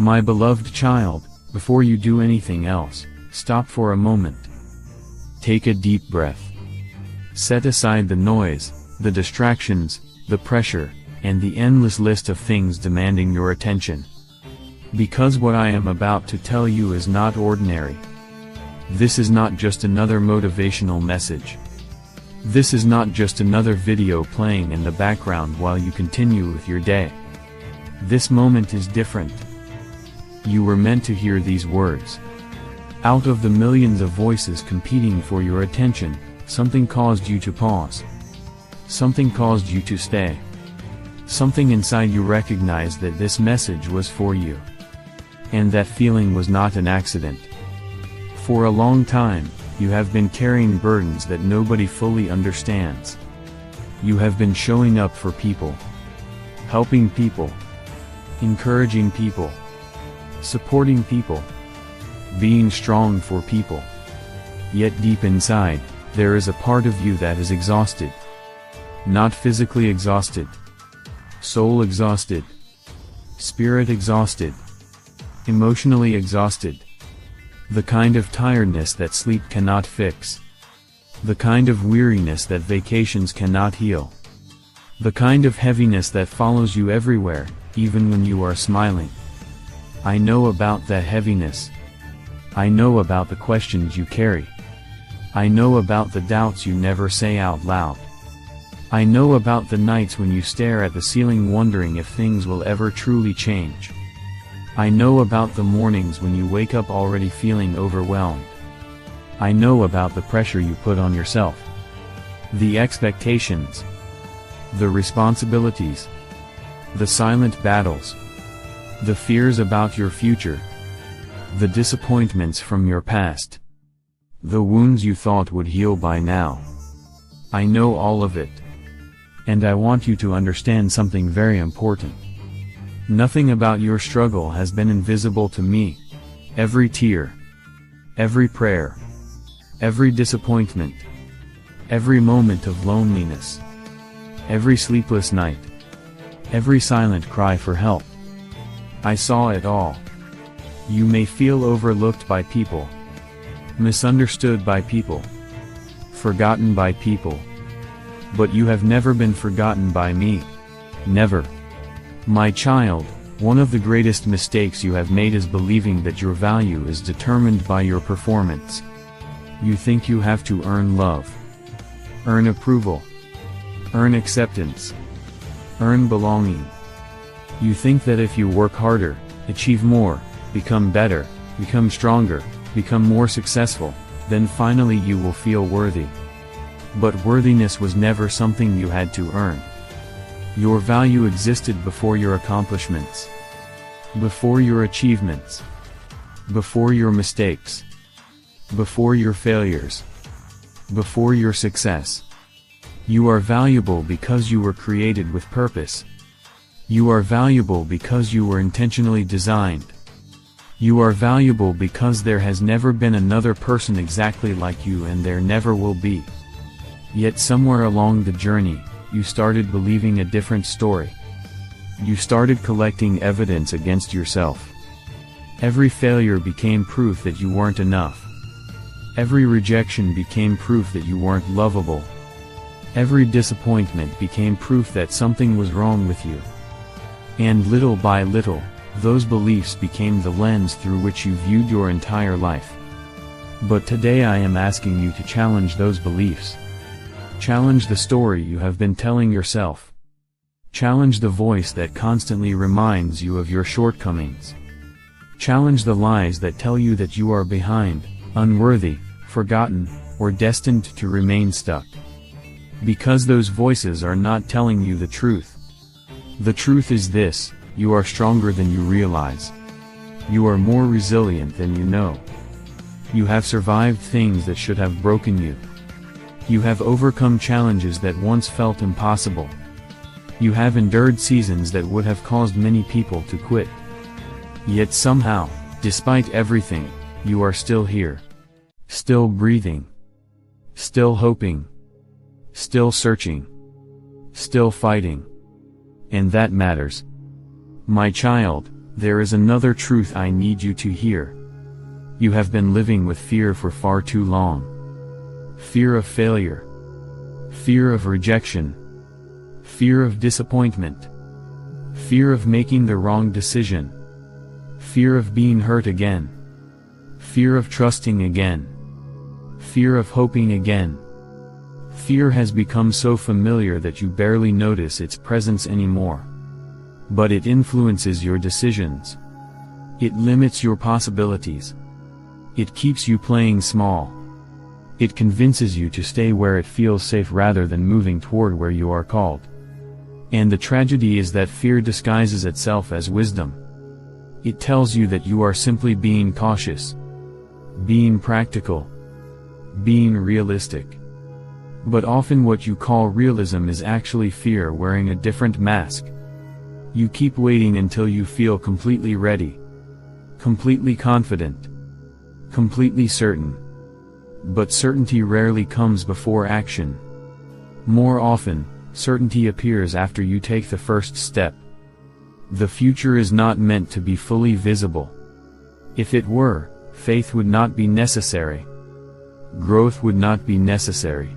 My beloved child, before you do anything else, stop for a moment. Take a deep breath. Set aside the noise, the distractions, the pressure, and the endless list of things demanding your attention. Because what I am about to tell you is not ordinary. This is not just another motivational message. This is not just another video playing in the background while you continue with your day. This moment is different. You were meant to hear these words. Out of the millions of voices competing for your attention, something caused you to pause. Something caused you to stay. Something inside you recognized that this message was for you. And that feeling was not an accident. For a long time, you have been carrying burdens that nobody fully understands. You have been showing up for people, helping people, encouraging people, supporting people, being strong for people. Yet deep inside, there is a part of you that is exhausted. Not physically exhausted. Soul exhausted. Spirit exhausted. Emotionally exhausted. The kind of tiredness that sleep cannot fix. The kind of weariness that vacations cannot heal. The kind of heaviness that follows you everywhere, even when you are smiling. I know about that heaviness. I know about the questions you carry. I know about the doubts you never say out loud. I know about the nights when you stare at the ceiling wondering if things will ever truly change. I know about the mornings when you wake up already feeling overwhelmed. I know about the pressure you put on yourself. The expectations. The responsibilities. The silent battles. The fears about your future. The disappointments from your past. The wounds you thought would heal by now. I know all of it. And I want you to understand something very important. Nothing about your struggle has been invisible to me. Every tear, every prayer, every disappointment, every moment of loneliness, every sleepless night, every silent cry for help. I saw it all. You may feel overlooked by people, misunderstood by people, forgotten by people. But you have never been forgotten by me. Never. My child, one of the greatest mistakes you have made is believing that your value is determined by your performance. You think you have to earn love, earn approval, earn acceptance, earn belonging. You think that if you work harder, achieve more, become better, become stronger, become more successful, then finally you will feel worthy. But worthiness was never something you had to earn. Your value existed before your accomplishments, before your achievements, before your mistakes, before your failures, before your success. You are valuable because you were created with purpose. You are valuable because you were intentionally designed. You are valuable because there has never been another person exactly like you, and there never will be. Yet somewhere along the journey, you started believing a different story. You started collecting evidence against yourself. Every failure became proof that you weren't enough. Every rejection became proof that you weren't lovable. Every disappointment became proof that something was wrong with you. And little by little, those beliefs became the lens through which you viewed your entire life. But today I am asking you to challenge those beliefs. Challenge the story you have been telling yourself. Challenge the voice that constantly reminds you of your shortcomings. Challenge the lies that tell you that you are behind, unworthy, forgotten, or destined to remain stuck. Because those voices are not telling you the truth. The truth is this: you are stronger than you realize. You are more resilient than you know. You have survived things that should have broken you. You have overcome challenges that once felt impossible. You have endured seasons that would have caused many people to quit. Yet somehow, despite everything, you are still here. Still breathing. Still hoping. Still searching. Still fighting. And that matters. My child, There is another truth I need you to hear. You have been living with fear for far too long. Fear of failure. Fear of rejection. Fear of disappointment. Fear of making the wrong decision. Fear of being hurt again. Fear of trusting again. Fear of hoping again. Fear has become so familiar that you barely notice its presence anymore. But it influences your decisions. It limits your possibilities. It keeps you playing small. It convinces you to stay where it feels safe rather than moving toward where you are called. And the tragedy is that fear disguises itself as wisdom. It tells you that you are simply being cautious, being practical, being realistic. But often what you call realism is actually fear wearing a different mask. You keep waiting until you feel completely ready, completely confident, completely certain. But certainty rarely comes before action. More often, certainty appears after you take the first step. The future is not meant to be fully visible. If it were, faith would not be necessary. Growth would not be necessary.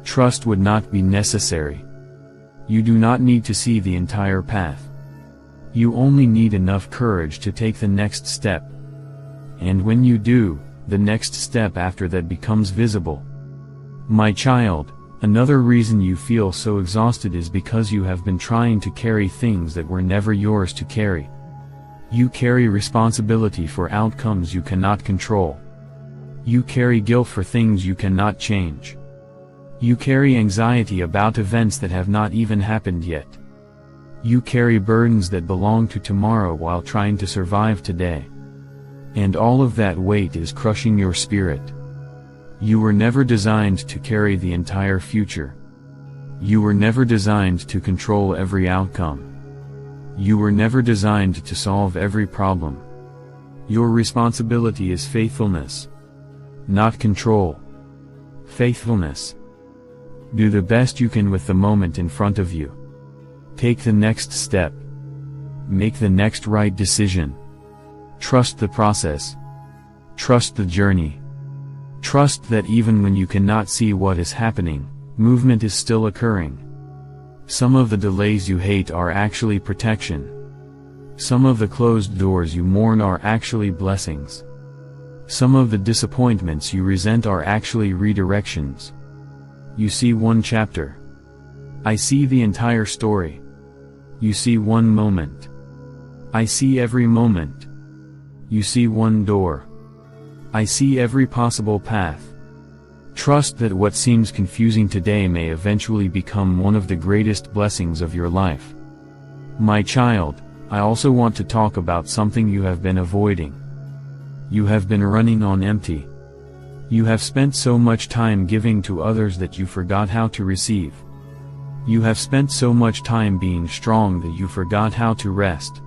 Trust would not be necessary. You do not need to see the entire path. You only need enough courage to take the next step. And when you do, the next step after that becomes visible. My child, another reason you feel so exhausted is because you have been trying to carry things that were never yours to carry. You carry responsibility for outcomes you cannot control. You carry guilt for things you cannot change. You carry anxiety about events that have not even happened yet. You carry burdens that belong to tomorrow while trying to survive today. And all of that weight is crushing your spirit. You were never designed to carry the entire future. You were never designed to control every outcome. You were never designed to solve every problem. Your responsibility is faithfulness, not control. Faithfulness. Do the best you can with the moment in front of you. Take the next step. Make the next right decision. Trust the process. Trust the journey. Trust that even when you cannot see what is happening, movement is still occurring. Some of the delays you hate are actually protection. Some of the closed doors you mourn are actually blessings. Some of the disappointments you resent are actually redirections. You see one chapter. I see the entire story. You see one moment. I see every moment. You see one door. I see every possible path. Trust that what seems confusing today may eventually become one of the greatest blessings of your life. My child, I also want to talk about something you have been avoiding. You have been running on empty. You have spent so much time giving to others that you forgot how to receive. You have spent so much time being strong that you forgot how to rest.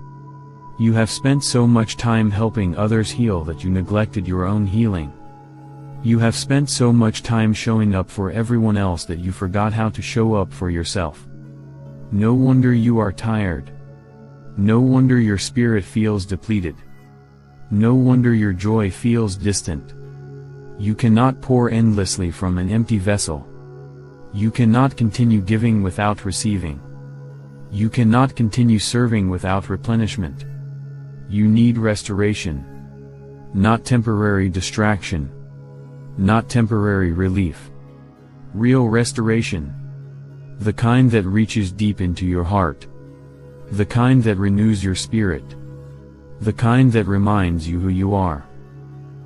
You have spent so much time helping others heal that you neglected your own healing. You have spent so much time showing up for everyone else that you forgot how to show up for yourself. No wonder you are tired. No wonder your spirit feels depleted. No wonder your joy feels distant. You cannot pour endlessly from an empty vessel. You cannot continue giving without receiving. You cannot continue serving without replenishment. You need restoration. Not temporary distraction. Not temporary relief. Real restoration. The kind that reaches deep into your heart. The kind that renews your spirit. The kind that reminds you who you are.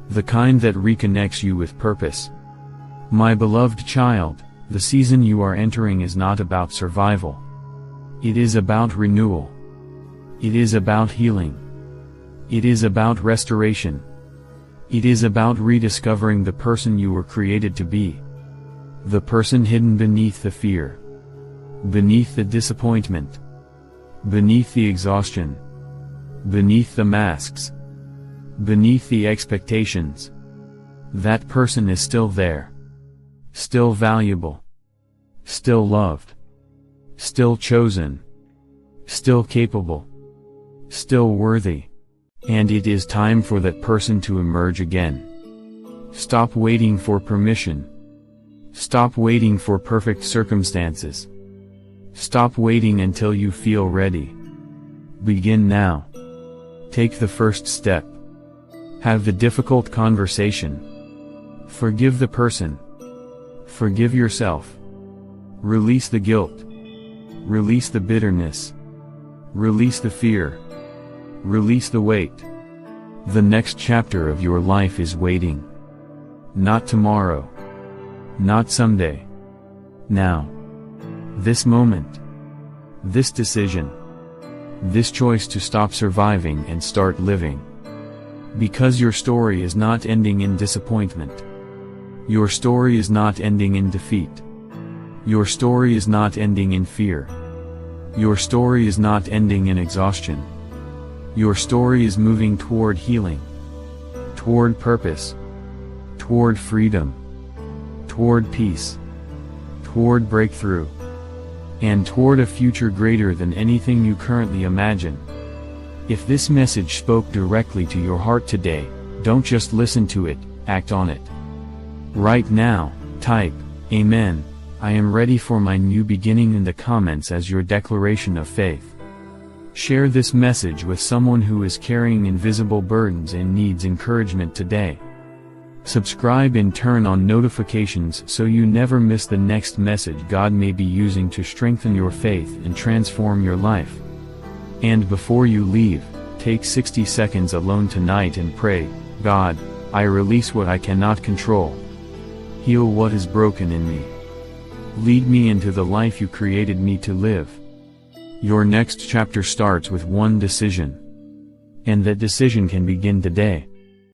The kind that reconnects you with purpose. My beloved child, the season you are entering is not about survival. It is about renewal. It is about healing. It is about restoration. It is about rediscovering the person you were created to be. The person hidden beneath the fear. Beneath the disappointment. Beneath the exhaustion. Beneath the masks. Beneath the expectations. That person is still there. Still valuable. Still loved. Still chosen. Still capable. still worthy. And it is time for that person to emerge again. Stop waiting for permission. Stop waiting for perfect circumstances. Stop waiting until you feel ready. Begin now. Take the first step. Have the difficult conversation. Forgive the person. Forgive yourself. Release the guilt. Release the bitterness. Release the fear. Release the weight. The next chapter of your life is waiting. Not tomorrow. Not someday. Now. This moment. This decision. This choice to stop surviving and start living. Because your story is not ending in disappointment. Your story is not ending in defeat. Your story is not ending in fear. Your story is not ending in exhaustion. Your story is moving toward healing. Toward purpose. Toward freedom. Toward peace. Toward breakthrough. And toward a future greater than anything you currently imagine. If this message spoke directly to your heart today, don't just listen to it, act on it. Right now, type, "Amen, I am ready for my new beginning" in the comments as your declaration of faith. Share this message with someone who is carrying invisible burdens and needs encouragement today. Subscribe and turn on notifications so you never miss the next message God may be using to strengthen your faith and transform your life. And before you leave, take 60 seconds alone tonight and pray, "God, I release what I cannot control. Heal what is broken in me. Lead me into the life you created me to live." Your next chapter starts with one decision. And that decision can begin today.